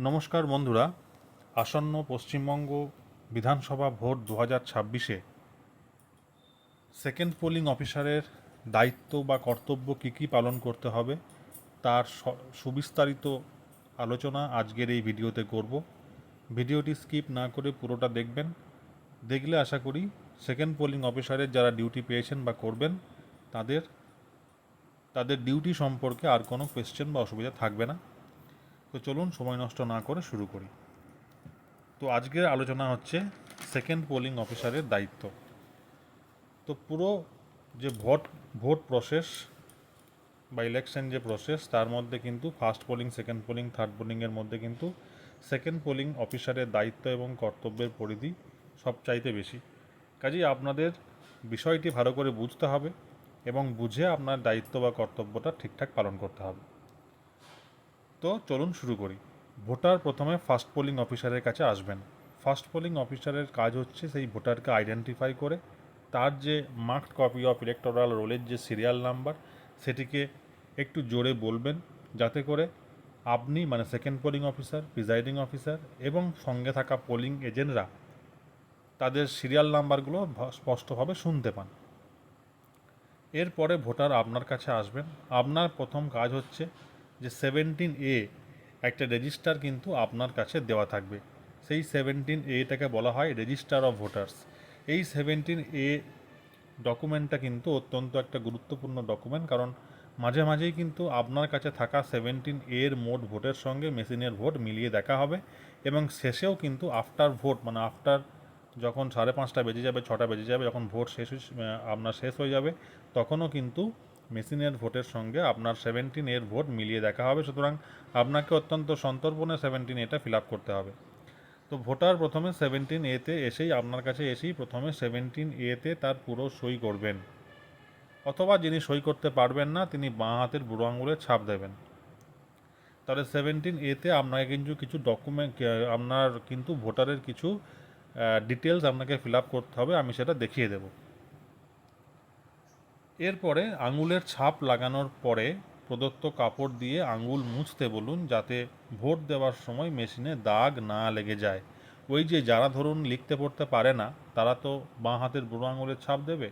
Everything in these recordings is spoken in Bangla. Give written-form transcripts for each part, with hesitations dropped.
নমস্কার বন্ধুরা, আসন্ন পশ্চিমবঙ্গ বিধানসভা ভোট 2026-এ সেকেন্ড পোলিং অফিসারের দায়িত্ব বা কর্তব্য কী কী পালন করতে হবে তার সুবিস্তারিত আলোচনা আজকের এই ভিডিওতে করব। ভিডিওটি স্কিপ না করে পুরোটা দেখবেন। দেখলে আশা করি সেকেন্ড পোলিং অফিসারের যারা ডিউটি পেয়েছেন বা করবেন তাদের তাদের ডিউটি সম্পর্কে আর কোনো কোয়েশ্চেন বা অসুবিধা থাকবে না। তো চলুন সময় নষ্ট না করে শুরু করি। তো আজকের আলোচনা হচ্ছে সেকেন্ড পোলিং অফিসারের দায়িত্ব। তো পুরো যে ভোট প্রসেস বা ইলেকশন যে প্রসেস, তার মধ্যে কিন্তু first polling, second polling, third পোলিংয়ের মধ্যে কিন্তু সেকেন্ড পোলিং অফিসারের দায়িত্ব এবং কর্তব্যের পরিধি সবচাইতে বেশি। কাজেই আপনাদের বিষয়টি ভালো করে বুঝতে হবে এবং বুঝে আপনার দায়িত্ব বা কর্তব্যটা ঠিকঠাক পালন করতে হবে। তো চলুন শুরু করি। ভোটার প্রথমে ফার্স্ট পোলিং অফিসারের কাছে আসবেন। ফার্স্ট পোলিং অফিসারের কাজ হচ্ছে সেই ভোটারকে আইডেন্টিফাই করে তার যে মার্কড কপি অফ ইলেকটোরাল রোলের যে সিরিয়াল নাম্বার সেটিকে একটু জোরে বলবেন, যাতে করে আপনি মানে second polling officer, presiding officer এবং সঙ্গে থাকা পোলিং এজেন্টরা তাদের সিরিয়াল নাম্বারগুলো স্পষ্টভাবে শুনতে পান। এরপরে ভোটার আপনার কাছে আসবেন। আপনার প্রথম কাজ হচ্ছে যে 17A একটা রেজিস্টার কিন্তু আপনার কাছে দেওয়া থাকবে। সেই 17Aটাকে বলা হয় রেজিস্টার অফ ভোটার্স। এই 17A ডকুমেন্টটা কিন্তু অত্যন্ত একটা গুরুত্বপূর্ণ ডকুমেন্ট, কারণ মাঝে মাঝেই কিন্তু আপনার কাছে থাকা 17A মোট ভোটের সঙ্গে মেশিনের ভোট মিলিয়ে দেখা হবে এবং শেষেও কিন্তু আফটার ভোট মানে আফটার যখন 5:30 বেজে যাবে, 6টা বেজে যাবে, যখন ভোট আপনার শেষ হয়ে যাবে, তখনও কিন্তু মেশিনের ভোটের সঙ্গে আপনার 17A ভোট মিলিয়ে দেখা হবে। সুতরাং আপনাকে অত্যন্ত সন্তর্পণে 17A ফিল আপ করতে হবে। তো ভোটার প্রথমে 17A এসেই আপনার কাছে এসেই প্রথমে 17A তার পুরো সই করবেন, অথবা যিনি সই করতে পারবেন না তিনি বাঁ হাতের বুড়ো আঙুলের ছাপ দেবেন। তাহলে 17A আপনাকে কিন্তু কিছু ডকুমেন্ট, আপনার কিন্তু ভোটারের কিছু ডিটেলস আপনাকে ফিল আপ করতে হবে, আমি সেটা দেখিয়ে দেব। এরপরে আঙুলের ছাপ লাগানোর পরে প্রদত্ত কাপড় দিয়ে আঙুল মুছতে বলুন, যাতে ভোট দেওয়ার সময় মেশিনে দাগ না লেগে যায়। ওই যে যারা ধরুন লিখতে পড়তে পারে না, তারা তো বাঁ হাতের বুড়ো আঙুলের ছাপ দেবে।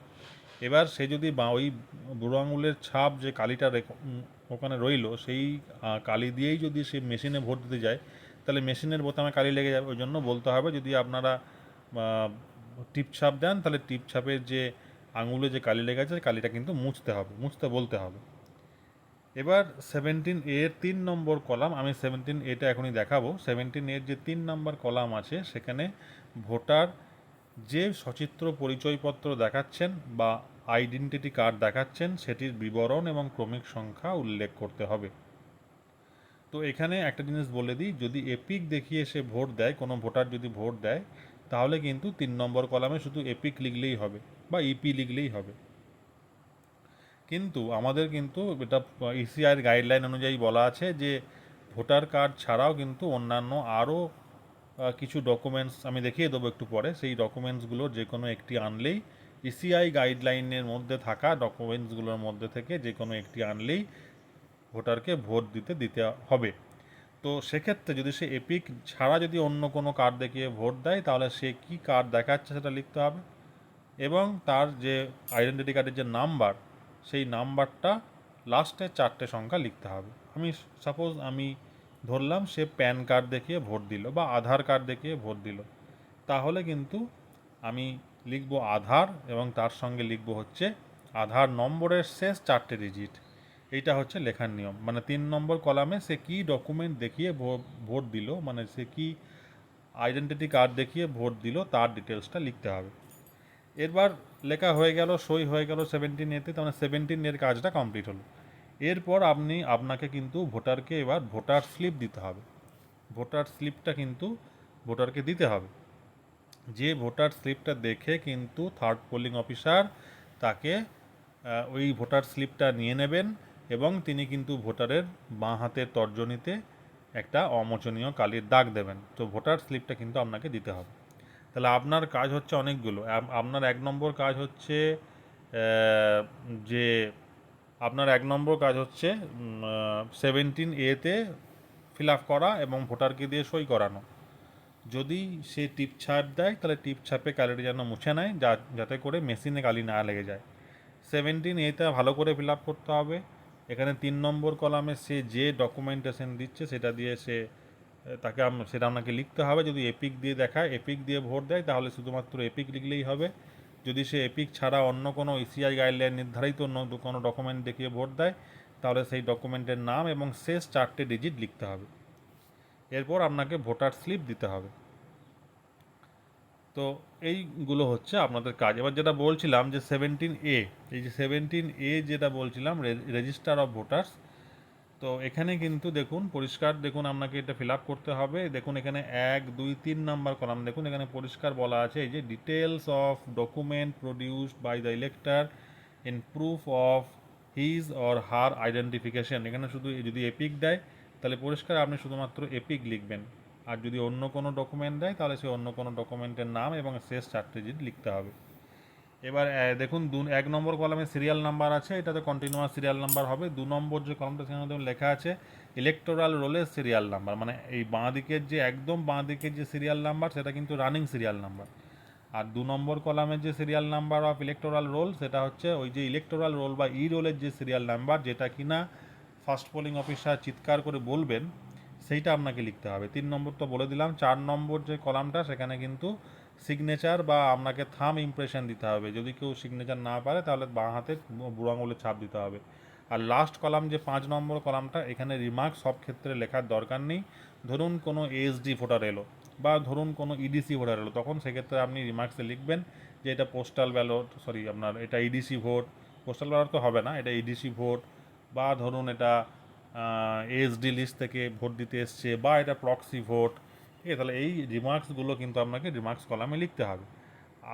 এবার সে যদি ওই বুড়ো আঙুলের ছাপ যে কালিটা ওখানে রইল, সেই কালি দিয়েই যদি সে মেশিনে ভোট দিতে যায়, তাহলে মেশিনের বোতামে কালি লেগে যাবে। ওই জন্য বলতে হবে, যদি আপনারা টিপ ছাপ দেন, তাহলে টিপ ছাপের যে আঙুলে যে কালি লেগে আছে কালিটা কিন্তু মুছতে বলতে হবে। এবার 17A 3 নম্বর কলাম, আমি 17A এখনই দেখাবো। 17A যে 3 নম্বর কলাম আছে, সেখানে ভোটার যে সচিত্র পরিচয়পত্র দেখাচ্ছেন বা আইডেন্টিটি কার্ড দেখাচ্ছেন, সেটির বিবরণ এবং ক্রমিক সংখ্যা উল্লেখ করতে হবে। তো এখানে একটা জিনিস বলে দিই, যদি এপিক দেখিয়ে সে ভোট দেয়, কোনো ভোটার যদি ভোট দেয়, তাহলে কিন্তু 3 নম্বর কলামে শুধু এপিক লিখলেই হবে বা ইপি লিখলেই হবে। কিন্তু আমাদের কিন্তু এটা ইসিআইয়ের গাইডলাইন অনুযায়ী বলা আছে যে ভোটার কার্ড ছাড়াও কিন্তু অন্যান্য আরও কিছু ডকুমেন্টস আমি দেখিয়ে দেবো একটু পরে, সেই ডকুমেন্টসগুলোর যে কোনো একটি আনলেই, ইসিআই গাইডলাইনের মধ্যে থাকা ডকুমেন্টসগুলোর মধ্যে থেকে যে কোনো একটি আনলেই ভোটারকে ভোট দিতে হবে। তো সেক্ষেত্রে যদি সে এপিক ছাড়া যদি অন্য কোনো কার্ড দেখিয়ে ভোট দেয়, তাহলে সে কী কার্ড দেখাচ্ছে সেটা লিখতে হবে এবং তার যে আইডেন্টিটি কার্ডের যে নাম্বার, সেই নাম্বারটা লাস্টে 4টে সংখ্যা লিখতে হবে। আমি ধরলাম সে প্যান কার্ড দেখিয়ে ভোট দিল বা আধার কার্ড দেখিয়ে ভোট দিল, তাহলে কিন্তু আমি লিখব আধার এবং তার সঙ্গে লিখব হচ্ছে আধার নম্বরের শেষ 4টে ডিজিট। এইটা হচ্ছে লেখার নিয়ম। মানে 3 নম্বর কলামে সে কী ডকুমেন্ট দেখিয়ে ভোট দিল, মানে সে কী আইডেন্টিটি কার্ড দেখিয়ে ভোট দিল, তার ডিটেলসটা লিখতে হবে। এরবার লেখা হয়ে গেল, সই হয়ে গেল 17A, তাহলে 17 কাজটা কমপ্লিট হলো। এরপর আপনাকে কিন্তু ভোটারকে এবার ভোটার স্লিপ দিতে হবে। ভোটার স্লিপটা কিন্তু ভোটারকে দিতে হবে। যে ভোটার স্লিপটা দেখে কিন্তু থার্ড পোলিং অফিসার তাকে ওই ভোটার স্লিপটা নিয়ে নেবেন এবং তিনি কিন্তু ভোটারের বাঁ হাতের তর্জনীতে একটা অমোচনীয় কালির দাগ দেবেন। তো ভোটার স্লিপটা কিন্তু আপনাকে দিতে হবে। তাহলে আপনার কাজ হচ্ছে অনেকগুলো। আপনার 1 নম্বর কাজ হচ্ছে যে আপনার 1 নম্বর কাজ হচ্ছে 17A ফিল আপ করা এবং ভোটারকে দিয়ে সই করানো। যদি সে টিপ ছাপ দেয় তাহলে টিপ ছাপে কালিটা যেন মুছে নেয়, যাতে করে মেশিনে কালি না লেগে যায়। 17A ভালো করে ফিল আপ করতে হবে। এখানে 3 নম্বর কলামে সে যে ডকুমেন্টেশন দিচ্ছে সেটা দিয়ে সেটা আপনাকে লিখতে হবে। যদি এপিক দিয়ে দেখায়, এপিক দিয়ে ভোট দেয়, তাহলে শুধুমাত্র এপিক লিখলেই হবে। যদি সে এপিক ছাড়া অন্য কোনো ইসিআই গাইডলাইন নির্ধারিত কোনো ডকুমেন্ট দেখিয়ে ভোট দেয়, তাহলে সেই ডকুমেন্টের নাম এবং শেষ 4টে ডিজিট লিখতে হবে। এরপর আপনাকে ভোটার স্লিপ দিতে হবে। তো এইগুলো হচ্ছে আপনাদের কাজ। এবার যেটা বলছিলাম যে 17A, এই যে 17A যেটা বলছিলাম, রেজিস্টার অফ ভোটার্স, তো এখানে কিন্তু দেখুন পরিষ্কার, দেখুন আপনাকে এটা ফিল আপ করতে হবে। দেখুন এখানে 1, 2, 3 নাম্বার কলাম, দেখুন এখানে পরিষ্কার বলা আছে এই যে details of document produced by the elector in proof of his or her identification. এখানে শুধু যদি এপিক দেয় তাহলে পরিষ্কার আপনি শুধুমাত্র এপিক লিখবেন, আর যদি অন্য কোনো ডকুমেন্ট দেয় তাহলে সে অন্য কোনো ডকুমেন্টের নাম এবং শেষ 4টে ডিজিট লিখতে হবে। এবার দেখুন 1 নম্বর কলামে সিরিয়াল নাম্বার আছে, এটাতে কন্টিনিউয়াস সিরিয়াল নাম্বার হবে। 2 নম্বর যে কলামটা সেখানে দেখুন লেখা আছে ইলেকটোরাল রোলের সিরিয়াল নাম্বার, মানে এই বাঁ দিকের যে একদম বাঁ দিকের যে সিরিয়াল নাম্বার সেটা কিন্তু রানিং সিরিয়াল নাম্বার। আর 2 নম্বর কলামের যে serial number of electoral role সেটা হচ্ছে ওই যে ইলেকটোরাল রোল বা ই রোলের যে সিরিয়াল নাম্বার, যেটা কিনা ফার্স্ট পোলিং অফিসার চিৎকার করে বলবেন, সেইটা আপনাকে লিখতে হবে। 3 নম্বর তো বলে দিলাম। 4 নম্বর যে কলামটা সেখানে কিন্তু সিগনেচার বা আপনাকে থাম ইমপ্রেশন দিতে হবে। যদি কেউ সিগনেচার না পারে তাহলে বাঁ হাতে বুড়ো আঙুলের ছাপ দিতে হবে। আর লাস্ট কলাম যে 5 নম্বর কলামটা, এখানে রিমার্ক সব ক্ষেত্রে লেখার দরকার নেই। ধরুন কোনো এসডি ভোটার এলো বা ধরুন কোনো ইডিসি ভোটার এলো, তখন সেক্ষেত্রে আপনি রিমার্কসে লিখবেন যে এটা পোস্টাল ব্যালট, আপনার এটা ইডিসি ভোট, পোস্টাল ব্যালট তো হবে না, এটা ইডিসি ভোট, বা ধরুন এটা এসডি লিস্ট থেকে ভোট দিতে এসছে, বা এটা প্রক্সি ভোট। ঠিক আছে, তাহলে এই রিমার্কসগুলো কিন্তু আপনাকে রিমার্কস কলামে লিখতে হবে।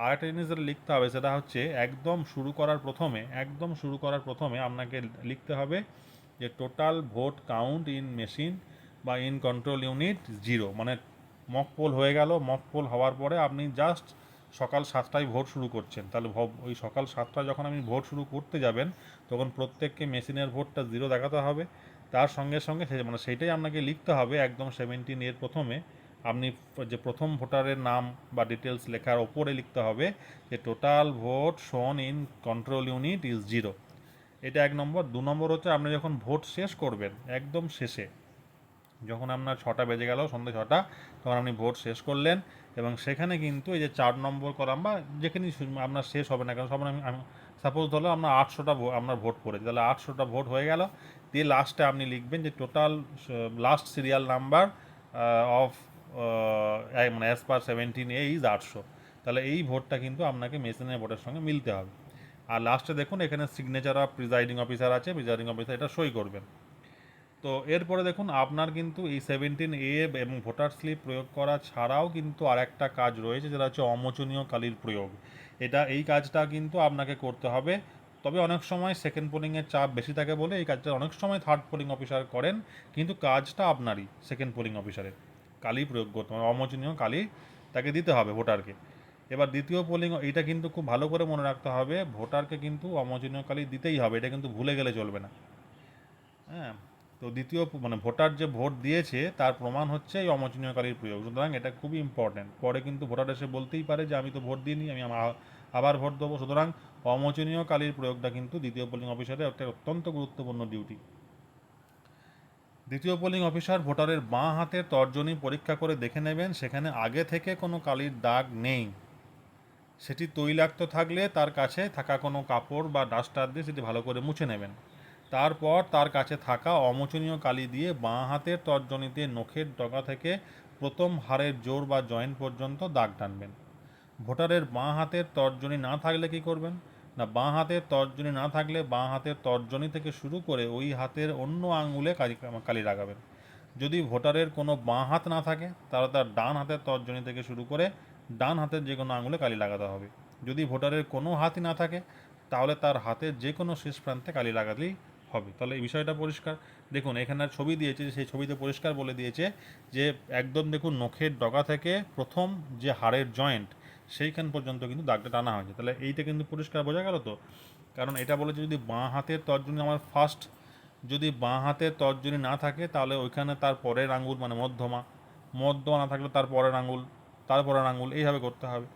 আর একটা জিনিস যেটা লিখতে হবে সেটা হচ্ছে একদম শুরু করার প্রথমে আপনাকে লিখতে হবে যে total vote count in machine বা ইন কন্ট্রোল ইউনিট 0, মানে মক পোল হয়ে গেল, মক পোল হওয়ার পরে আপনি জাস্ট সকাল 7টায় ভোট শুরু করছেন, তাহলে ওই সকাল 7টায় যখন আপনি ভোট শুরু করতে যাবেন তখন প্রত্যেককে মেশিনের ভোটটা 0 দেখাতে হবে। তার সঙ্গে সঙ্গে মানে সেইটাই আপনাকে লিখতে হবে একদম 17 প্রথমে। আপনি যে প্রথম ভোটারের নাম বা ডিটেলস লেখার ওপরে লিখতে হবে যে টোটাল ভোট শোন ইন কন্ট্রোল ইউনিট ইজ 0। এটা 1 নম্বর। 2 নম্বর হচ্ছে আপনি যখন ভোট শেষ করবেন, একদম শেষে যখন আপনার 6টা বেজে গেল, সন্ধ্যে 6টা, তখন আপনি ভোট শেষ করলেন এবং সেখানে কিন্তু এই যে 4 নম্বর কলাম বা যেখানেই আপনার শেষ হবে না কেন, সব আমি সাপোজ ধরো আপনার 800টা আপনার ভোট পড়েছে, তাহলে 800টা ভোট হয়ে গেল, দিয়ে লাস্টে আপনি লিখবেন যে total last serial number of মানে অ্যাজ পার 17A ইজ 800। তাহলে এই ভোটটা কিন্তু আপনাকে মেশিনের ভোটের সঙ্গে মিলতে হবে। আর লাস্টে দেখুন এখানে সিগনেচার অফ প্রিজাইডিং অফিসার আছে, প্রিজাইডিং অফিসার এটা সই করবেন। তো এরপরে দেখুন আপনার কিন্তু এই 17A এবং ভোটার স্লিপ প্রয়োগ করা ছাড়াও কিন্তু আর একটা কাজ রয়েছে, যেটা হচ্ছে অমোচনীয় কালির প্রয়োগ। এই কাজটা কিন্তু আপনাকে করতে হবে। তবে অনেক সময় সেকেন্ড পোলিংয়ের চাপ বেশি থাকে বলে এই কাজটা অনেক সময় থার্ড পোলিং অফিসার করেন, কিন্তু কাজটা আপনারই সেকেন্ড পোলিং অফিসারের কালি প্রয়োগ করতে হবে, অমোচনীয় কালি তাকে দিতে হবে ভোটারকে। এবার দ্বিতীয় পোলিং, এটা কিন্তু খুব ভালো করে মনে রাখতে হবে, ভোটারকে কিন্তু অমোচনীয় কালি দিতেই হবে, এটা কিন্তু ভুলে গেলে চলবে না। হ্যাঁ, তো দ্বিতীয় মানে ভোটার যে ভোট দিয়েছে তার প্রমাণ হচ্ছে এই অমোচনীয় কালির প্রয়োগ, সুতরাং এটা খুবই ইম্পর্ট্যান্ট। পরে কিন্তু ভোটার এসে বলতেই পারে যে আমি তো ভোট দিইনি, আমি আবার ভোট দেবো, সুতরাং অমোচনীয় কালির প্রয়োগটা কিন্তু দ্বিতীয় পোলিং অফিসারের একটা অত্যন্ত গুরুত্বপূর্ণ ডিউটি। দ্বিতীয় পোলিং অফিসার ভোটারের বাঁ হাতের তর্জনী পরীক্ষা করে দেখে নেবেন সেখানে আগে থেকে কোনো কালির দাগ নেই। সেটি তৈলাক্ত থাকলে তার কাছে থাকা কোনো কাপড় বা ডাস্টার দিয়ে সেটি ভালো করে মুছে নেবেন। তারপর তার কাছে থাকা অমোচনীয় কালি দিয়ে বাঁ হাতের তর্জনীতে নখের ডগা থেকে প্রথম হাড়ের জোর বা জয়েন্ট পর্যন্ত দাগ টানবেন। ভোটারের বাঁ হাতের তর্জনী না থাকলে কি করবেন না, বাঁ হাতের তর্জনী না থাকলে বাঁ হাতের তর্জনী থেকে শুরু করে ওই হাতের অন্য আঙুলে কালি লাগাবেন। যদি ভোটারের কোনো বাঁ হাত না থাকে তাহলে তার ডান হাতের তর্জনী থেকে শুরু করে ডান হাতের যে কোনো আঙুলে কালি লাগাতে হবে। যদি ভোটারের কোনো হাতই না থাকে তাহলে তার হাতের যে কোনো শেষ প্রান্তে কালি লাগালেই হবে। তাহলে এই বিষয়টা পরিষ্কার। দেখুন এখানে ছবি দিয়েছে, সেই ছবিতে পরিষ্কার বলে দিয়েছে যে একদম দেখুন নখের ডগা থেকে প্রথম যে হাড়ের জয়েন্ট সেইখান পর্যন্ত কিন্তু দাগটা টানা হয়েছে। তাহলে এইটা কিন্তু পরিষ্কার বোঝা গেল তো, কারণ এটা বলেছে যদি বাঁ হাতের তর্জনী আমার ফার্স্ট যদি বাঁ হাতের তর্জনী না থাকে তাহলে ওইখানে তার পরের আঙুল মানে মধ্যমা না থাকলে তার পরের আঙুল, তারপরের আঙুল, এইভাবে করতে হবে।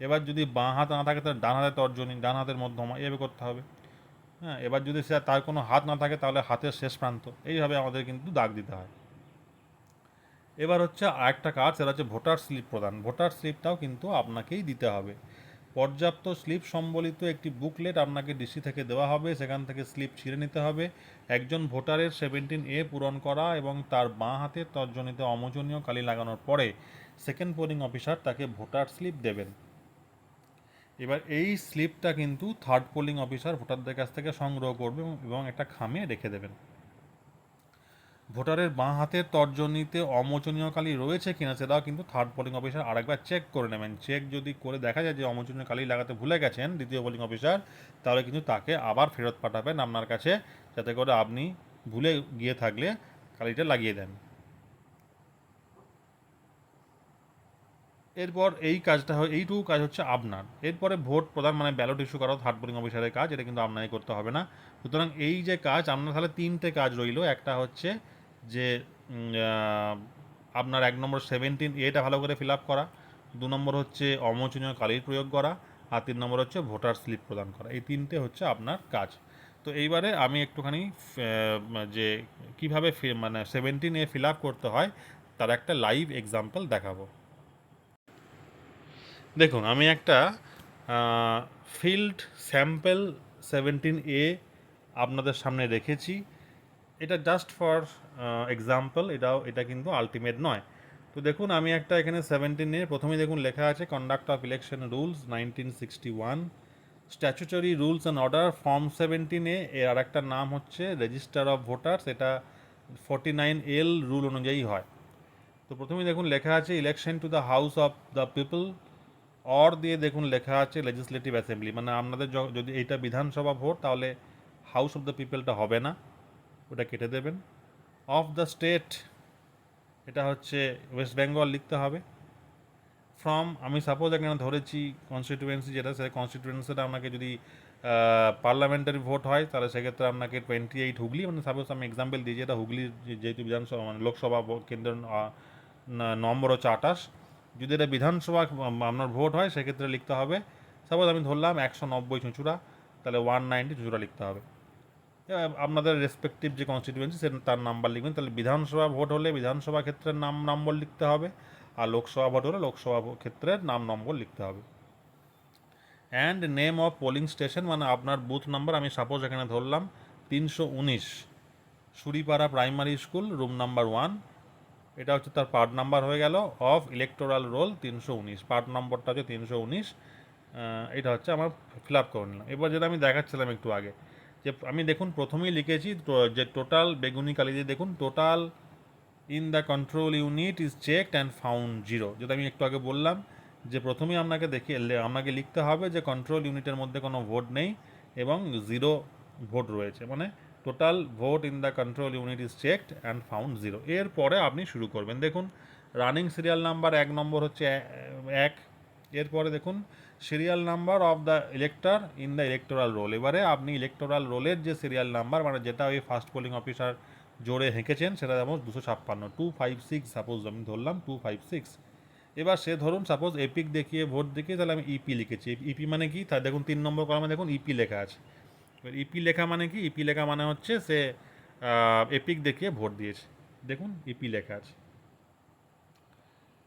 এবার যদি বাঁ হাত না থাকে তাহলে ডান হাতের তর্জনী, ডান হাতের মধ্যমা, এইভাবে করতে হবে। হ্যাঁ, এবার যদি সে তার কোনো হাত না থাকে তাহলে হাতের শেষ প্রান্ত, এইভাবে আমাদের কিন্তু দাগ দিতে হয়। এবার হচ্ছে আরেকটা কাজ, সেটা হচ্ছে ভোটার স্লিপ প্রদান। ভোটার স্লিপটাও কিন্তু আপনাকেই দিতে হবে। পর্যাপ্ত স্লিপ সম্বলিত একটি বুকলেট আপনাকে ডিসি থেকে দেওয়া হবে, সেখান থেকে স্লিপ ছিঁড়ে নিতে হবে। একজন ভোটারের 17A পূরণ করা এবং তার বাঁ হাতের তর্জনীতে অমোচনীয় কালি লাগানোর পরে সেকেন্ড পোলিং অফিসার তাকে ভোটার স্লিপ দেবেন। এবার এই স্লিপটা কিন্তু থার্ড পোলিং অফিসার ভোটারদের কাছ থেকে সংগ্রহ করবে এবং একটা খামে রেখে দেবেন। ভোটারের বাঁ হাতের তর্জনীতে অমোচনীয় কালি রয়েছে কিনা সেটাও কিন্তু থার্ড পোলিং অফিসার আরেকবার চেক করে নেবেন। চেক যদি করে দেখা যায় যে অমোচনীয় কালি লাগাতে ভুলে গেছেন দ্বিতীয় পোলিং অফিসার, তাহলে কিন্তু তাকে আবার ফেরত পাঠাবেন আপনার কাছে, যাতে করে আপনি ভুলে গিয়ে থাকলে কালিটা লাগিয়ে দেন। এরপর এইটুকু কাজ হচ্ছে আপনার। এরপরে ভোট প্রদান মানে ব্যালট ইস্যু করা থার্ড পোলিং অফিসারের কাজ, এটা কিন্তু আপনাকে করতে হবে না। সুতরাং এই যে কাজ আপনার, তাহলে তিনটে কাজ রইল। একটা হচ্ছে যে আপনার 1 নম্বর 17A ভালো করে ফিল আপ করা, 2 নম্বর হচ্ছে অমোচনীয় কালির প্রয়োগ করা, আর 3 নম্বর হচ্ছে ভোটার স্লিপ প্রদান করা। এই তিনটে হচ্ছে আপনার কাজ। তো এইবারে আমি একটুখানি যে কীভাবে মানে 17A ফিল আপ করতে হয় তার একটা লাইভ এক্সাম্পল দেখাবো। দেখুন, আমি একটা ফিল্ড স্যাম্পল 17A আপনাদের সামনে রেখেছি। এটা জাস্ট ফর এক্সাম্পল, এটা কিন্তু আলটিমেট নয়। তো দেখুন, আমি একটা এখানে 17A প্রথমেই দেখুন লেখা আছে conduct of election rules 1961, statutory rules and order form 17A। এর আর একটা নাম হচ্ছে রেজিস্টার অফ ভোটার্স, এটা 49L রুল অনুযায়ী হয়। তো প্রথমেই দেখুন লেখা আছে election to the house of the people, or দিয়ে দেখুন লেখা আছে লেজিসলেটিভ অ্যাসেম্বলি, মানে আপনাদের যদি এইটা বিধানসভা ভোট তাহলে হাউস অফ দ্য পিপলটা হবে না, ওটা কেটে দেবেন। অফ দ্য স্টেট, এটা হচ্ছে ওয়েস্ট বেঙ্গল লিখতে হবে। ফ্রম, আমি সাপোজ এখানে ধরেছি কনস্টিটিউয়েন্সি, যেটা সেই কনস্টিটিউয়েন্সিটা আপনাকে যদি পার্লামেন্টারি ভোট হয় তাহলে সেক্ষেত্রে আপনাকে 28 হুগলি, মানে সাপোজ আমি এক্সাম্পল দিয়েছি, এটা হুগলির যেহেতু বিধানসভা মানে লোকসভা কেন্দ্র নম্বর হচ্ছে 28। যদি এটা বিধানসভা আপনার ভোট হয় সেক্ষেত্রে লিখতে হবে, সাপোজ আমি ধরলাম 190 চুঁচুড়া, তাহলে 190 চুঁচুড়া লিখতে হবে। আপনাদের রেসপেক্টিভ যে কনস্টিটিউয়েন্সি সে তার নাম্বার লিখবেন। তাহলে বিধানসভা ভোট হলে বিধানসভা ক্ষেত্রের নম্বর লিখতে হবে, আর লোকসভা ভোট হলে লোকসভা ক্ষেত্রের নম্বর লিখতে হবে। And name of polling station, মানে আপনার বুথ নাম্বার, আমি সাপোজ এখানে ধরলাম 319 সুরিপাড়া প্রাইমারি স্কুল, রুম নাম্বার 1, এটা হচ্ছে তার পার্ট নাম্বার হয়ে গেল। অফ ইলেকটোরাল রোল 319, পার্ট নম্বরটা হচ্ছে 319, এটা হচ্ছে আমার ফিল আপ করে নিলাম। এবার যেটা আমি দেখাচ্ছিলাম একটু আগে, যে আমি দেখুন প্রথমেই লিখেছি যে টোটাল বেগুনি কালি দিয়ে দেখুন total in the control unit is checked and found 0, যেটা আমি একটু আগে বললাম যে প্রথমেই আপনাকে লিখতে হবে যে কন্ট্রোল ইউনিটের মধ্যে কোনো ভোট নেই এবং 0 ভোট রয়েছে, মানে total vote in the control unit is checked and found 0। এরপরে আপনি শুরু করবেন। দেখুন রানিং সিরিয়াল নাম্বার 1 নম্বর হচ্ছে 1। এরপরে দেখুন serial number of the elector in the electoral role. এবারে আপনি ইলেকটোরাল রোলের যে সিরিয়াল নাম্বার, মানে যেটা ওই ফার্স্ট পোলিং অফিসার জোরে হেঁকেছেন, সেটা যেমন 256, 256 সাপোজ আমি ধরলাম 256। এবার সে ধরুন সাপোজ এপিক দেখিয়ে ভোট দেখিয়ে, তাহলে আমি ইপি লিখেছি। ইপি মানে কি, তা দেখুন 3 নম্বর কলামে দেখুন ইপি লেখা আছে। এবার ইপি লেখা মানে কি, ইপি লেখা মানে হচ্ছে সে এপিক দেখিয়ে ভোট দিয়েছে, দেখুন ইপি লেখা আছে।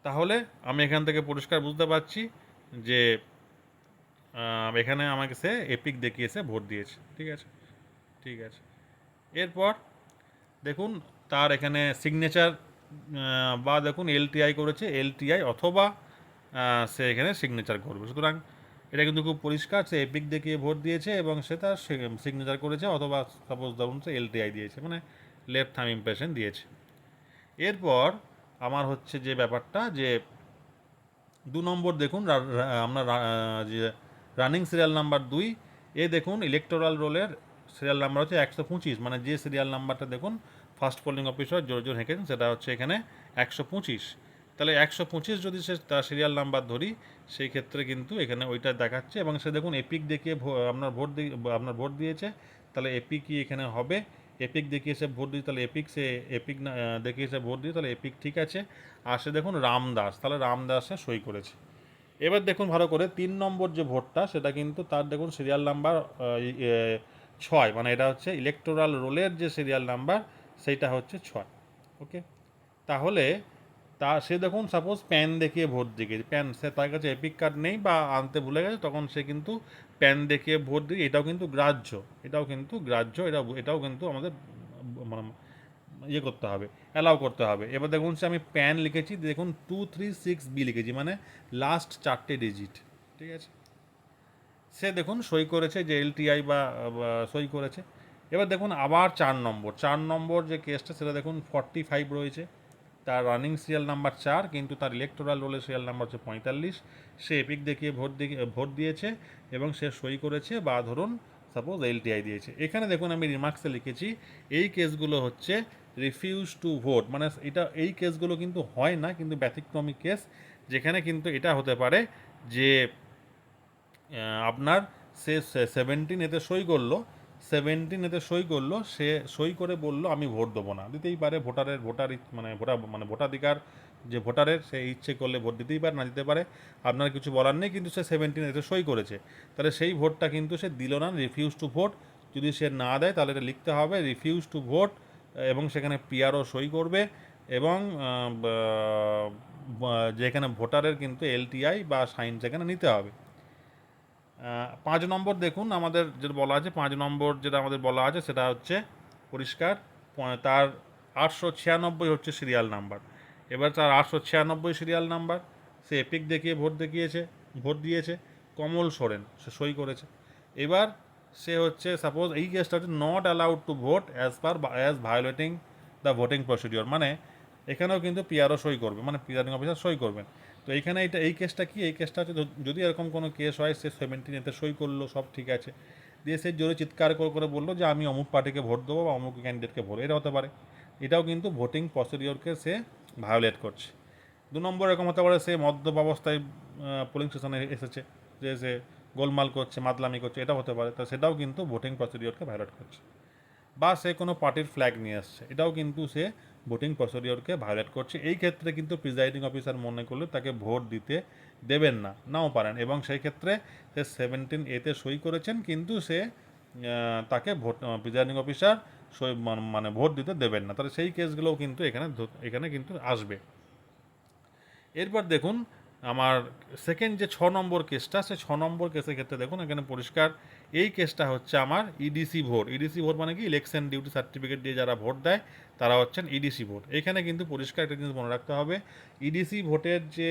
তাহলে আমি এখান থেকে পরিষ্কার বুঝতে পারছি যে এখানে আমাকে সে এপিক দেখিয়েছে ভোট দিয়েছে। ঠিক আছে, ঠিক আছে। এরপর দেখুন তার এখানে সিগনেচার বা দেখুন এলটিআই করেছে, এলটিআই অথবা সে এখানে সিগনেচার করবে। সুতরাং এটা কিন্তু খুব পরিষ্কার, সে এপিক দেখিয়ে ভোট দিয়েছে এবং সে তার সিগনেচার করেছে, অথবা সাপোজ ধরুন সে এলটিআই দিয়েছে, মানে লেফট থাম ইমপ্রেশন দিয়েছে। এরপর আমার হচ্ছে যে ব্যাপারটা, যে 2 নম্বর দেখুন আপনার যে রানিং সিরিয়াল নাম্বার 2, এ দেখুন ইলেকটোরাল রোলের সিরিয়াল নাম্বার হচ্ছে 125, মানে যে সিরিয়াল নাম্বারটা দেখুন ফার্স্ট পোলিং অফিসার জোর হেঁকেছেন সেটা হচ্ছে এখানে 125। তাহলে 125 যদি সে তার সিরিয়াল নাম্বার ধরি, সেই ক্ষেত্রে কিন্তু এখানে ওইটা দেখাচ্ছে এবং সে দেখুন এপিক দেখিয়ে আপনার ভোট দিয়েছে, তাহলে এপিকই এখানে হবে। এপিক দেখিয়ে সে ভোট দিয়েছে, তাহলে এপিক সে এপিক না দেখিয়ে সে ভোট দিয়ে, তাহলে এপিক ঠিক আছে। আর সে দেখুন রামদাস, তাহলে রামদাসে সই করেছে। এবার দেখুন ভালো করে 3 নম্বর যে ভোটটা, সেটা কিন্তু তার দেখুন সিরিয়াল নাম্বার 6, মানে এটা হচ্ছে ইলেকটোরাল রোলের যে সিরিয়াল নাম্বার সেইটা হচ্ছে 6। ওকে, তাহলে সে দেখুন সাপোজ প্যান দেখিয়ে ভোট দিয়ে, প্যান সে তার কাছে এপিক কার্ড নেই বা আনতে ভুলে গেছে, তখন সে কিন্তু প্যান দেখিয়ে ভোট দিয়ে, এটাও কিন্তু গ্রাহ্য, এটাও কিন্তু আমাদের মানে করতে হবে, অ্যালাউ করতে হবে। এবার দেখুন সে আমি প্যান লিখেছি, দেখুন 236B লিখেছি, মানে লাস্ট 4টে ডিজিট, ঠিক আছে। সে দেখুন সই করেছে, যে এলটিআই বা সই করেছে। এবার দেখুন আবার 4 নম্বর যে কেসটা, সেটা দেখুন 45 রয়েছে, তার রানিং সিরিয়াল নাম্বার 4, কিন্তু তার ইলেকটোরাল রোলের সিরিয়াল নাম্বার হচ্ছে 45। সে এপিক দেখিয়ে ভোট দিয়েছে এবং সে সই করেছে, বা ধরুন সাপোজ এলটিআই দিয়েছে। এখানে দেখুন আমি রিমার্কসে লিখেছি এই কেসগুলো হচ্ছে রিফিউজ টু ভোট, মানে এই কেসগুলো কিন্তু হয় না, কিন্তু ব্যতিক্রমী কেস, যেখানে কিন্তু এটা হতে পারে যে আপনার সে 17 এতে সে সই করে বলল আমি ভোট দেবো না, দিতেই পারে। ভোটাধিকার যে ভোটারের, সে ইচ্ছে করলে ভোট দিতেই পারে, না দিতে পারে, আপনার কিছু বলার নেই, কিন্তু সে 17 এতে সই করেছে, তাহলে সেই ভোটটা কিন্তু সে দিল না, রিফিউজ টু ভোট। যদি সে না দেয় তাহলে এটা লিখতে হবে রিফিউজ টু ভোট, এবং সেখানে পিআরও সই করবে, এবং যেখানে ভোটারের কিন্তু এলটিআই বা সাইন সেখানে নিতে হবে। 5 নম্বর দেখুন আমাদের যেটা বলা আছে, 5 নম্বর যেটা আমাদের বলা আছে সেটা হচ্ছে পরিষ্কার, তার 896 হচ্ছে সিরিয়াল নাম্বার। এবার তার 896 সিরিয়াল নাম্বার, সে এপিক দেখিয়ে ভোট দিয়েছে, কমল সোরেন সে সই করেছে। এবার সে হচ্ছে সাপোজ এই কেসটা হচ্ছে not allowed to vote as violating the voting procedure, মানে এখানেও কিন্তু পিআরও সই করবে, মানে প্রিজাইডিং অফিসার সই করবেন। তো এইখানে এই কেসটা কি, এই কেসটা হচ্ছে যদি এরকম কোনো কেস হয়, সে 17 এতে সই করলো, সব ঠিক আছে, দিয়ে সে জোরে চিৎকার করে বললো যে আমি অমুক পার্টিকে ভোট দেবো বা অমুক ক্যান্ডিডেটকে ভোট, এটা হতে পারে। এটাও কিন্তু ভোটিং প্রসিডিওরকে সে ভায়োলেট করছে। 2 নম্বর এরকম হতে পারে সে মদ্যপ অবস্থায় পোলিং স্টেশনে এসেছে, যে সে গোলমাল করছে, মাতলামি করছে, এটা হতে পারে, তো সেটাও কিন্তু ভোটিং প্রসিডিওরকে ভায়োলেট করছে। বা সে কোনো পার্টির ফ্ল্যাগ নিয়ে আসছে, এটাও কিন্তু সে ভোটিং প্রসিডিওরকে ভায়োলেট করছে। এই ক্ষেত্রে কিন্তু প্রিজাইডিং অফিসার মনে করলে তাকে ভোট দিতে দেবেন না, নাও পারেন, এবং সেই ক্ষেত্রে সে 17A-তে সই করেছেন, কিন্তু সে তাকে প্রিজাইডিং অফিসার সই মানে ভোট দিতে দেবেন না, তাহলে সেই কেসগুলোও কিন্তু এখানে কিন্তু আসবে। এরপর দেখুন আমার সেকেন্ড যে 6 নম্বর কেসটা, সে 6 নম্বর কেসের ক্ষেত্রে দেখুন এখানে পরিষ্কার, এই কেসটা হচ্ছে আমার ইডিসি ভোট। ইডিসি ভোট মানে কি, ইলেকশন ডিউটি সার্টিফিকেট দিয়ে যারা ভোট দেয় তারা হচ্ছেন ইডিসি ভোট। এখানে কিন্তু পরিষ্কার একটা জিনিস মনে রাখতে হবে, ইডিসি ভোটের যে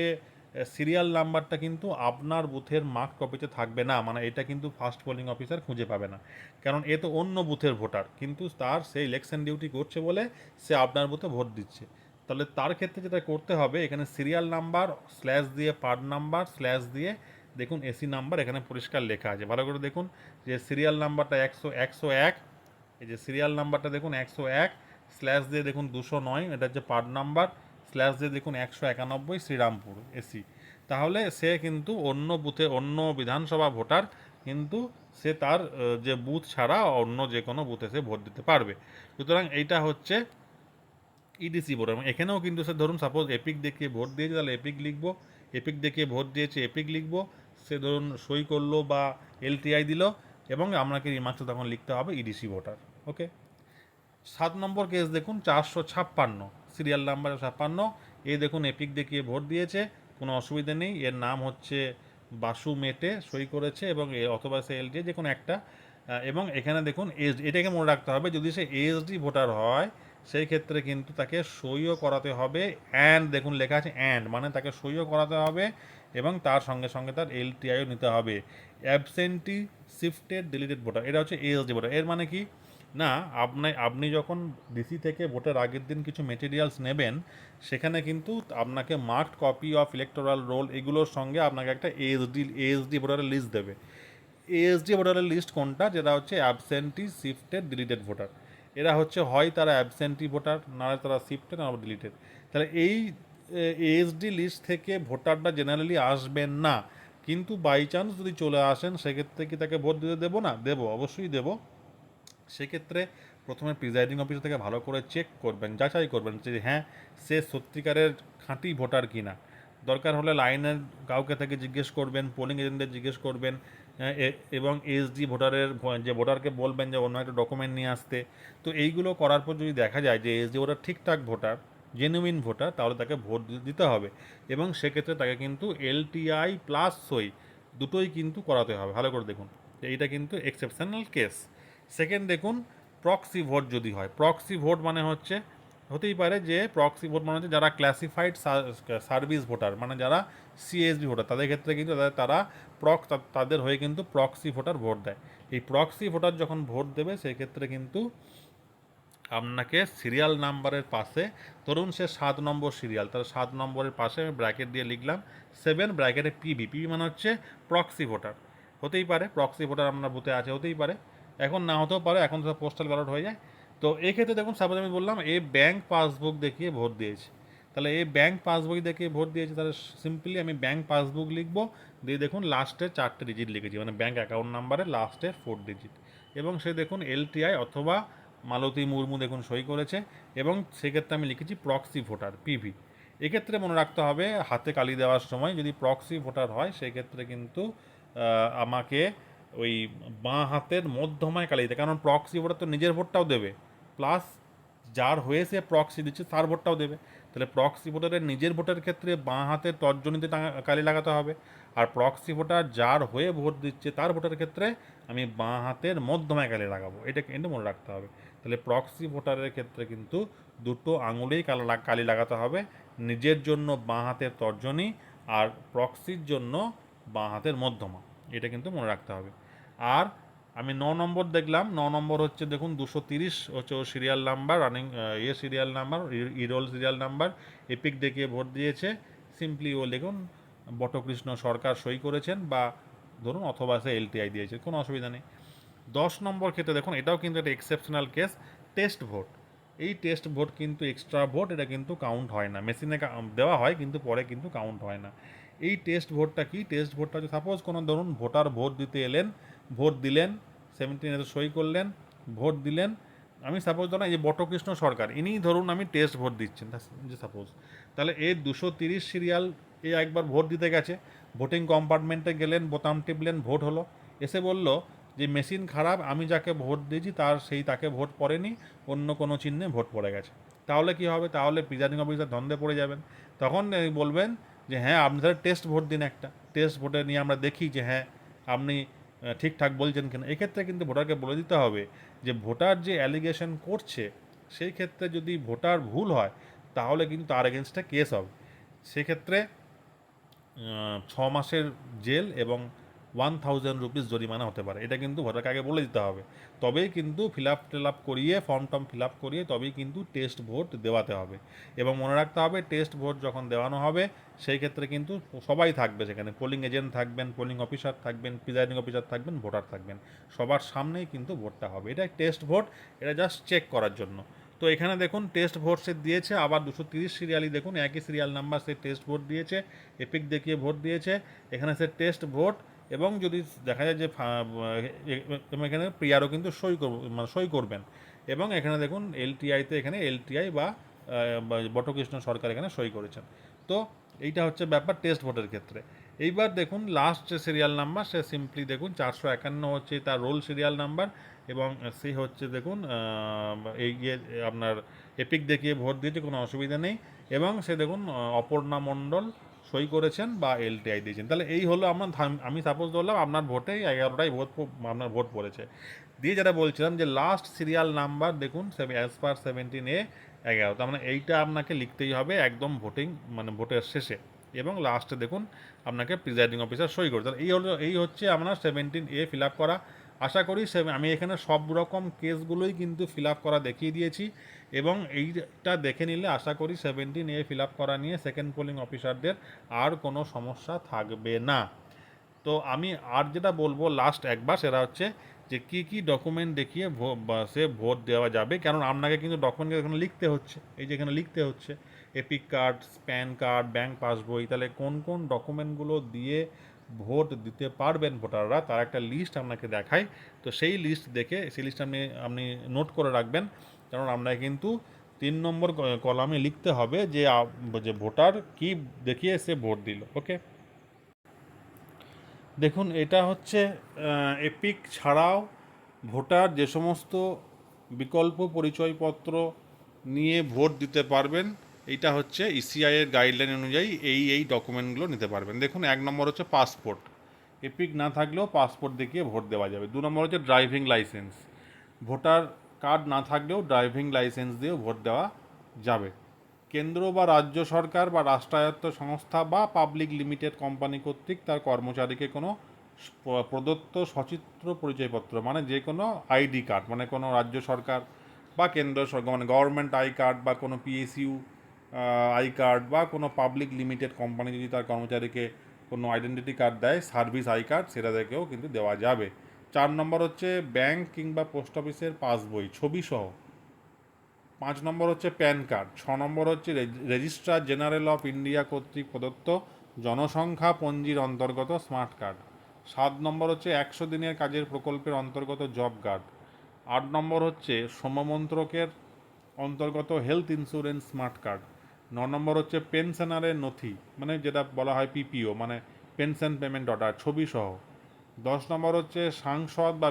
সিরিয়াল নাম্বারটা কিন্তু আপনার বুথের মার্ক কপিতে থাকবে না, মানে এটা কিন্তু ফার্স্ট পোলিং অফিসার খুঁজে পাবে না, কারণ এ তো অন্য বুথের ভোটার, কিন্তু সে ইলেকশন ডিউটি করছে বলে সে আপনার বুথে ভোট দিচ্ছে। তাহলে তার ক্ষেত্রে যেটা করতে হবে, এখানে সিরিয়াল নাম্বার স্ল্যাশ দিয়ে পার্ট নাম্বার স্ল্যাশ দিয়ে দেখুন এসি নাম্বার এখানে পরিষ্কার লেখা আছে, ভালো করে দেখুন যে সিরিয়াল নাম্বারটা 101, এই যে সিরিয়াল নাম্বারটা দেখুন 101 স্ল্যাশ দিয়ে দেখুন 209, এটা হচ্ছে পার্ট নাম্বার, স্ল্যাশ দিয়ে দেখুন 191 শ্রীরামপুর এসি। তাহলে সে কিন্তু অন্য বুথে, অন্য বিধানসভা ভোটার, কিন্তু সে তার যে বুথ ছাড়া অন্য যে কোনো বুথে সে ভোট দিতে পারবে। সুতরাং এইটা হচ্ছে ইডিসি ভোট। এবং এখানেও কিন্তু সে ধরুন সাপোজ এপিক দেখিয়ে ভোট দিয়েছে, তাহলে এপিক লিখবো, এপিক দেখিয়ে ভোট দিয়েছে এপিক লিখবো, সে ধরুন সই করলো বা এলটিআই দিল, এবং আপনাকে রিমার্কসে তখন লিখতে হবে ইডিসি ভোটার। ওকে, 7 নম্বর কেস দেখুন 456 সিরিয়াল নাম্বার 56, এই দেখুন এপিক দেখিয়ে ভোট দিয়েছে, কোনো অসুবিধা নেই, এর নাম হচ্ছে বাসু মেটে, সই করেছে, এবং অথবা সে এলটিআই যে কোনো একটা। এবং এখানে দেখুন এটাকে মনে রাখতে হবে, যদি সে এসডি ভোটার হয় সেই ক্ষেত্রে কিন্তু তাকে সইও করাতে হবে, অ্যান্ড দেখুন লেখা আছে অ্যান্ড, মানে তাকে সইও করাতে হবে এবং তার সঙ্গে সঙ্গে তার এলটিআইও নিতে হবে। অ্যাবসেন্টি শিফটেড ডিলিটেড ভোটার, এটা হচ্ছে এসডি ভোটার। এর মানে কি না, আপনি যখন ডিসি থেকে ভোটের আগের দিন কিছু মেটেরিয়ালস নেবেন, সেখানে কিন্তু আপনাকে marked copy of electoral role এগুলোর সঙ্গে আপনাকে একটা এএসডি ভোটারের লিস্ট দেবে। এএসডি ভোটারের লিস্ট কোনটা, যেটা হচ্ছে অ্যাবসেন্টি শিফটেড ডিলিটেড ভোটার। এরা হচ্ছে হয় তারা অ্যাবসেন্টি ভোটার, নাহলে তারা শিফটেড, না ডিলিটেড। তাহলে এই এএসডি লিস্ট থেকে ভোটারটা জেনারেলি আসবেন না, কিন্তু বাই চান্স যদি চলে আসেন সেক্ষেত্রে কি তাকে ভোট দিতে দেবো না? দেবো, অবশ্যই দেবো। সেক্ষেত্রে প্রথমে প্রিজাইডিং অফিসার থেকে ভালো করে চেক করবেন, যাচাই করবেন যে হ্যাঁ সে সত্যিকারের খাঁটি ভোটার কিনা। দরকার হলে লাইনের কাউকে থেকে জিজ্ঞেস করবেন, পোলিং এজেন্টদের জিজ্ঞেস করবেন, এবং এসডি ভোটারের যে ভোটারকে বলবেন যে অন্য একটা ডকুমেন্ট নিয়ে আসতে। তো এইগুলো করার পর যদি দেখা যায় যে এসডি ভোটার ঠিকঠাক ভোটার, জেনুইন ভোটার, তাহলে তাকে ভোট দিতে হবে। এবং সেক্ষেত্রে তাকে কিন্তু এলটিআই প্লাস সই দুটোই কিন্তু করাতে হবে। ভালো করে দেখুন, এইটা কিন্তু এক্সেপশনাল কেস। সেকেন্ড দেখুন, প্রক্সি ভোট যদি হয়, প্রক্সি ভোট মানে হচ্ছে, হতেই পারে যে প্রক্সি ভোট মানে হচ্ছে যারা ক্লাসিফাইড সার্ভিস ভোটার, মানে যারা সিএসবি ভোটার, তাদের ক্ষেত্রে কিন্তু তারা তাদের হয়ে কিন্তু প্রক্সি ভোটার ভোট দেয়। এই প্রক্সি ভোটার যখন ভোট দেবে সেই ক্ষেত্রে কিন্তু আপনাকে সিরিয়াল নাম্বারের পাশে, ধরুন সে 7 নম্বর সিরিয়াল, তাহলে 7 নম্বরের পাশে আমি ব্র্যাকেট দিয়ে লিখলাম 7 ব্র্যাকেটে পিবি। পিবি মানে হচ্ছে প্রক্সি ভোটার। হতেই পারে প্রক্সি ভোটার আপনার বুথে আছে, হতেই পারে, এখন না হতেও পারে, এখন তো পোস্টাল ব্যালট হয়ে যায়। তো এই ক্ষেত্রে দেখুন, সাপোজ আমি বললাম এ ব্যাংক পাসবুক দেখিয়ে ভোট দিয়েছে, তাহলে এই ব্যাংক পাসবুক দেখিয়ে ভোট দিয়েছে, তাহলে সিম্পলি আমি ব্যাংক পাসবুক লিখবো, দিয়ে দেখুন লাস্টে 4টে ডিজিট লিখেছি, মানে ব্যাংক অ্যাকাউন্ট নাম্বারের লাস্টের 4 ডিজিট। এবং সে দেখুন এলটিআই অথবা মালতী মুর্মু দেখুন সই করেছে, এবং সেক্ষেত্রে আমি লিখেছি প্রক্সি ভোটার পিভি। এক্ষেত্রে মনে রাখতে হবে হাতে কালি দেওয়ার সময় যদি প্রক্সি ভোটার হয় সেক্ষেত্রে কিন্তু আমাকে ওই বাঁ হাতের মধ্যমায় কালি দিতে, কারণ প্রক্সি ভোটার তো নিজের ভোটটাও দেবে, প্লাস যার হয়ে সে প্রক্সি দিচ্ছে তার ভোটটাও দেবে। তাহলে প্রক্সি ভোটারের নিজের ভোটের ক্ষেত্রে বাঁ হাতের তর্জনীতে কালি লাগাতে হবে, আর প্রক্সি ভোটার যার হয়ে ভোট দিচ্ছে তার ভোটের ক্ষেত্রে আমি বাঁ হাতের মধ্যমায় কালি লাগাবো। এটা কিন্তু মনে রাখতে হবে। তাহলে প্রক্সি ভোটারের ক্ষেত্রে কিন্তু দুটো আঙুলেই কালি লাগাতে হবে, নিজের জন্য বাঁ হাতের তর্জনী, আর প্রক্সির জন্য বাঁ হাতের মধ্যমা। এটা কিন্তু মনে রাখতে হবে। আর আমি 9 নম্বর দেখলাম, 9 নম্বর হচ্ছে দেখুন 230 হচ্ছে ও serial number, running serial number, e roll serial number, EPIC দেখিয়ে ভোট দিয়েছে। সিম্পলি ও দেখুন বটকৃষ্ণ সরকার সই করেছেন, বা ধরুন অথবা সে এলটিআই দিয়েছে, কোনো অসুবিধা নেই। 10 নম্বর ক্ষেত্রে দেখুন, এটাও কিন্তু একটা এক্সেপশনাল কেস, টেস্ট ভোট। এই টেস্ট ভোট কিন্তু এক্সট্রা ভোট, এটা কিন্তু কাউন্ট হয় না, মেশিনে দেওয়া হয় কিন্তু পরে কিন্তু কাউন্ট হয় না। এই টেস্ট ভোটটা কি? টেস্ট ভোটটা হচ্ছে সাপোজ কোনো ধরুন ভোটার ভোট দিতে এলেন, ভোট দিলেন, 17 সই করলেন, ভোট দিলেন। আমি সাপোজ ধরুন এই যে বটকৃষ্ণ সরকার, ইনি ধরুন আমি টেস্ট ভোট দিচ্ছেন যে সাপোজ, তাহলে এই 230 সিরিয়াল এ একবার ভোট দিতে গেছে, ভোটিং কম্পার্টমেন্টে গেলেন, বোতাম টিপলেন, ভোট হলো, এসে বলল যে মেশিন খারাপ, আমি যাকে ভোট দিয়েছি তাকে ভোট পড়েনি, অন্য কোনো চিহ্নে ভোট পড়ে গেছে। তাহলে কি হবে? তাহলে প্রিজাইডিং অফিসার ধন্দে পড়ে যাবেন। তখন বলবেন যে হ্যাঁ আপনি তাহলে টেস্ট ভোট দিন, একটা টেস্ট ভোটে নিয়ে আমরা দেখি যে হ্যাঁ আপনি ঠিকঠাক বলছেন কিনা। এক্ষেত্রে কিন্তু ভোটারকে বলে দিতে হবে যে ভোটার যে অ্যালিগেশন করছে সেই ক্ষেত্রে যদি ভোটার ভুল হয় তাহলে কিন্তু তার এগেনস্টে কেস হবে। সেক্ষেত্রে 6 মাসের জেল এবং 1000 রুপিস জরিমানা হতে পারে। এটা কিন্তু ভোটারকে আগে বলে দিতে হবে, তবেই কিন্তু ফিল আপ করিয়ে, ফর্ম টর্ম ফিল আপ করিয়ে তবেই কিন্তু টেস্ট ভোট দেওয়াতে হবে। এবং মনে রাখতে হবে টেস্ট ভোট যখন দেওয়ানো হবে সেই ক্ষেত্রে কিন্তু সবাই থাকবে সেখানে, পোলিং এজেন্ট থাকবেন, পোলিং অফিসার থাকবেন, প্রিজাইডিং অফিসার থাকবেন, ভোটার থাকবেন, সবার সামনেই কিন্তু ভোটটা হবে। এটা টেস্ট ভোট, এটা জাস্ট চেক করার জন্য। তো এখানে দেখুন টেস্ট ভোট সে দিয়েছে, আবার 230 সিরিয়ালই দেখুন একই সিরিয়াল নাম্বার, সে টেস্ট ভোট দিয়েছে, এপিক দেখিয়ে ভোট দিয়েছে, এখানে সে টেস্ট ভোট। এবং যদি দেখা যায় যে এখানে প্রিয়ারও কিন্তু সই করবেন। এবং এখানে দেখুন এলটিআইতে, এখানে এলটিআই বা বটকৃষ্ণ সরকার এখানে সই করেছেন। তো এইটা হচ্ছে ব্যাপার টেস্ট ভোটের ক্ষেত্রে। এইবার দেখুন লাস্ট যে সিরিয়াল নাম্বার, সে সিম্পলি দেখুন 451 হচ্ছে তার রোল সিরিয়াল নাম্বার, এবং সে হচ্ছে দেখুন এই আপনার এপিক দেখিয়ে ভোট দিয়েছে, কোনো অসুবিধা নেই। এবং সে দেখুন অপর্ণা মণ্ডল সই করেছেন বা এলটিআই দিয়েছেন। তাহলে এই হলো আমি সাপোজ ধরলাম আপনার ভোটে 11টাই আপনার ভোট পড়েছে, দিয়ে যেটা বলছিলাম যে লাস্ট সিরিয়াল নাম্বার দেখুন অ্যাজ পার 17A 11, তার মানে এইটা আপনাকে লিখতেই হবে একদম ভোটিং মানে ভোটের শেষে, এবং লাস্টে দেখুন আপনাকে প্রিজাইডিং অফিসার সই করে। তাহলে এই হচ্ছে আপনার 17A ফিল আপ করা। আশা করি আমি এখানে সব রকম কেসগুলোই কিন্তু ফিল আপ করা দেখিয়ে দিয়েছি, এবং এইটা দেখে নিলে আশা করি 17A ফিল আপ করা নিয়ে সেকেন্ড পোলিং অফিসারদের আর কোনো সমস্যা থাকবে না। তো আমি আর যেটা বলবো লাস্ট একবার, সেটা হচ্ছে যে কী কী ডকুমেন্ট দেখিয়ে সে ভোট দেওয়া যাবে, কারণ আপনাকে কিন্তু ডকুমেন্ট এখানে লিখতে হচ্ছে, এই যে এখানে লিখতে হচ্ছে epic card, pan card, bank পাসবই, তাহলে কোন কোন ডকুমেন্টগুলো দিয়ে ভোট দিতে পারবেন ভোটাররা, তার একটা লিস্ট আপনাকে দেখাই। তো সেই লিস্ট দেখে সেই লিস্ট আপনি নোট করে রাখবেন, কারণ আমরা কিন্তু 3 নম্বর কলামে লিখতে হবে যে যে ভোটার কি দেখিয়ে সে ভোট দিল। ওকে, দেখুন এটা হচ্ছে এপিক ছাড়াও ভোটার যে সমস্ত বিকল্প পরিচয়পত্র নিয়ে ভোট দিতে পারবেন, এইটা হচ্ছে ইসিআই এর গাইডলাইন অনুযায়ী এই ডকুমেন্টগুলো নিতে পারবেন। দেখুন 1 নম্বর হচ্ছে পাসপোর্ট, এপিক না থাকলেও পাসপোর্ট দেখিয়ে ভোট দেওয়া যাবে। 2 নম্বর হচ্ছে ড্রাইভিং লাইসেন্স, ভোটার কার্ড না থাকলেও ড্রাইভিং লাইসেন্স দিয়েও ভোট দেওয়া যাবে। কেন্দ্র বা রাজ্য সরকার বা রাষ্ট্রায়ত্ত সংস্থা বা পাবলিক লিমিটেড কোম্পানি কর্তৃক তার কর্মচারীকে কোনো প্রদত্ত সচিত্র পরিচয়পত্র, মানে যে কোনো আইডি কার্ড, মানে কোনো রাজ্য সরকার বা কেন্দ্র সরকার, মানে গভর্নমেন্ট আই কার্ড বা কোনো পিএসইউ আই কার্ড বা কোনো পাবলিক লিমিটেড কোম্পানি যদি তার কর্মচারীকে কোনো আইডেন্টিটি কার্ড দেয়, সার্ভিস আই কার্ড, সেটা থেকেও কিন্তু দেওয়া যাবে। 4 নম্বর হচ্ছে ব্যাংক কিংবা পোস্ট অফিসের পাসবই ছবি সহ। 5 নম্বর হচ্ছে প্যান কার্ড। 6 নম্বর হচ্ছে রেজিস্ট্রার জেনারেল অফ ইন্ডিয়া কর্তৃক প্রদত্ত জনসংখ্যা পঞ্জির অন্তর্গত স্মার্ট কার্ড। 7 নম্বর হচ্ছে 100 দিনের কাজের প্রকল্পের অন্তর্গত জব কার্ড। 8 নম্বর হচ্ছে শ্রমমন্ত্রকের অন্তর্গত হেলথ ইন্স্যুরেন্স স্মার্ট কার্ড। 9 নম্বর হচ্ছে পেনশনারের নথি, মানে যেটা বলা হয় পিপিও, মানে পেনশন পেমেন্ট অর্ডার ছবি সহ। 10 নম্বর হচ্ছে সাংসদ বা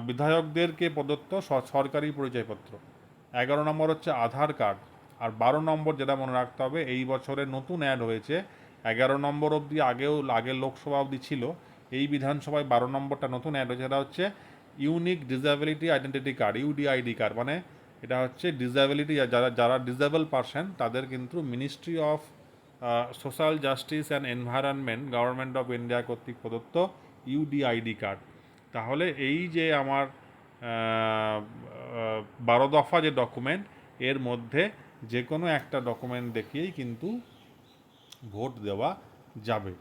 বিধায়কদেরকে প্রদত্ত সরকারি পরিচয়পত্র। 11 নম্বর হচ্ছে আধার কার্ড। আর 12 নম্বর যেটা মনে রাখতে হবে, এই বছরে নতুন অ্যাড হয়েছে, 11 নম্বর অবধি আগের লোকসভা অবধি ছিল, এই বিধানসভায় 12 নম্বরটা নতুন অ্যাড হয়েছে, এটা হচ্ছে unique disability identity card, UDID card. মানে এটা হচ্ছে ডিসএবিলিটি, যারা ডিসেবল পারসন তাদের কিন্তু ministry of social justice and environment, government of India কর্তৃক প্রদত্ত ইউডিআইডি কার্ড। তাহলে এই যে আমার 12 দফা যে ডকুমেন্ট, এর মধ্যে যে কোনো একটা ডকুমেন্ট দেখিয়েই কিন্তু ভোট দেওয়া যাবে।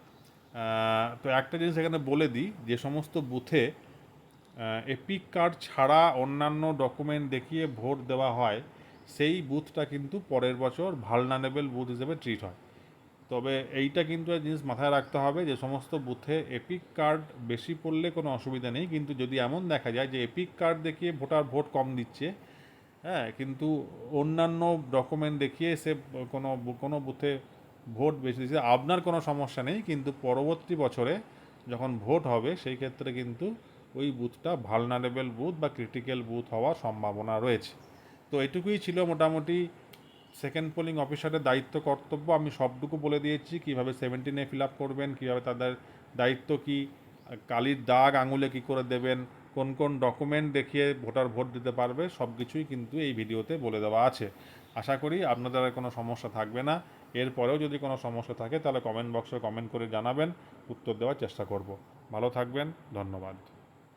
তো একটা জিনিস এখানে বলে দিই, যে সমস্ত বুথে এপিক কার্ড ছাড়া অন্যান্য ডকুমেন্ট দেখিয়ে ভোট দেওয়া হয়, সেই বুথটা কিন্তু পরের বছর ভালনারেবল বুথ হিসেবে ট্রিট হয়। তবে এইটা কিন্তু একটা জিনিস মাথায় রাখতে হবে, যে সমস্ত বুথে এপিক কার্ড বেশি পড়লে কোনো অসুবিধা নেই, কিন্তু যদি এমন দেখা যায় যে এপিক কার্ড দেখিয়ে ভোটার ভোট কম দিচ্ছে, হ্যাঁ, কিন্তু অন্যান্য ডকুমেন্ট দেখিয়ে সে কোনো কোনো বুথে ভোট বেশি দিচ্ছে, আপনার কোনো সমস্যা নেই, কিন্তু পরবর্তী বছরে যখন ভোট হবে সেই ক্ষেত্রে কিন্তু ওই বুথটা ভালনারেবল বুথ বা ক্রিটিক্যাল বুথ হওয়ার সম্ভাবনা রয়েছে। তো এটুকুই ছিল মোটামুটি সেকেন্ড পোলিং অফিসারের দায়িত্ব কর্তব্য। আমি সবটুকু বলে দিয়েছি, কীভাবে 17-এ ফিল আপ করবেন, কীভাবে তাদের দায়িত্ব কী, কালির দাগ আঙুলে কী করে দেবেন, কোন কোন ডকুমেন্ট দেখিয়ে ভোটার ভোট দিতে পারবে, সব কিছুই কিন্তু এই ভিডিওতে বলে দেওয়া আছে। আশা করি আপনাদের আর কোনো সমস্যা থাকবে না। এরপরেও যদি কোনো সমস্যা থাকে তাহলে কমেন্ট বক্সে কমেন্ট করে জানাবেন, উত্তর দেওয়ার চেষ্টা করব। ভালো থাকবেন, ধন্যবাদ।